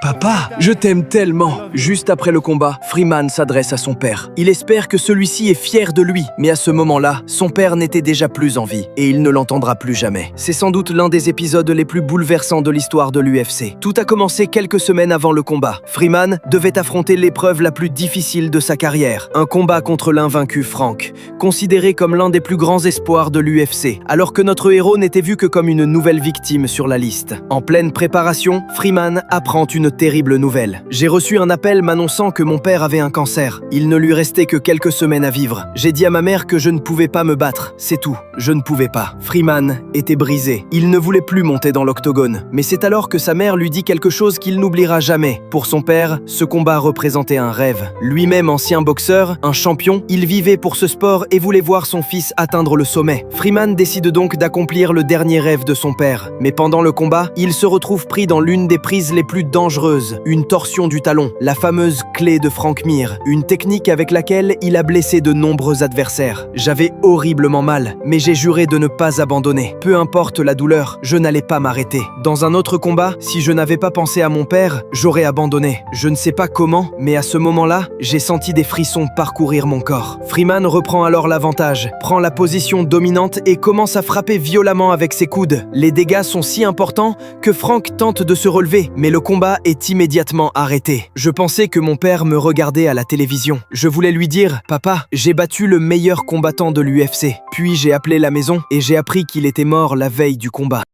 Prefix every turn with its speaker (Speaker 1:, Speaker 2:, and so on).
Speaker 1: Papa, je t'aime tellement. Juste après le combat, Freeman s'adresse à son père. Il espère que celui-ci est fier de lui, mais à ce moment-là, son père n'était déjà plus en vie et il ne l'entendra plus jamais. C'est sans doute l'un des épisodes les plus bouleversants de l'histoire de l'UFC. Tout a commencé quelques semaines avant le combat. Freeman devait affronter l'épreuve la plus difficile de sa carrière, un combat contre l'invaincu Frank, considéré comme l'un des plus grands espoirs de l'UFC, alors que notre héros n'était vu que comme une nouvelle victime sur la liste. En pleine préparation, Freeman apprend une terrible nouvelle. J'ai reçu un appel m'annonçant que mon père avait un cancer. Il ne lui restait que quelques semaines à vivre. J'ai dit à ma mère que je ne pouvais pas me battre. C'est tout. Je ne pouvais pas. Freeman était brisé. Il ne voulait plus monter dans l'octogone. Mais c'est alors que sa mère lui dit quelque chose qu'il n'oubliera jamais. Pour son père, ce combat représentait un rêve. Lui-même ancien boxeur, un champion, il vivait pour ce sport et voulait voir son fils atteindre le sommet. Freeman décide donc d'accomplir le dernier rêve de son père. Mais pendant le combat, il se retrouve pris dans l'une des prises les plus dangereuses, une torsion du talon, la fameuse clé de Frank Mir, une technique avec laquelle il a blessé de nombreux adversaires. J'avais horriblement mal, mais j'ai juré de ne pas abandonner. Peu importe la douleur, je n'allais pas m'arrêter. Dans un autre combat, si je n'avais pas pensé à mon père, j'aurais abandonné. Je ne sais pas comment, mais à ce moment-là, j'ai senti des frissons parcourir mon corps. Freeman reprend alors l'avantage, prend la position dominante et commence à frapper violemment avec ses coudes. Les dégâts sont si importants que Frank tente de se relever, mais le combat est immédiatement arrêté. Je pensais que mon père me regardait à la télévision. Je voulais lui dire « Papa, j'ai battu le meilleur combattant de l'UFC ». Puis j'ai appelé la maison et j'ai appris qu'il était mort la veille du combat.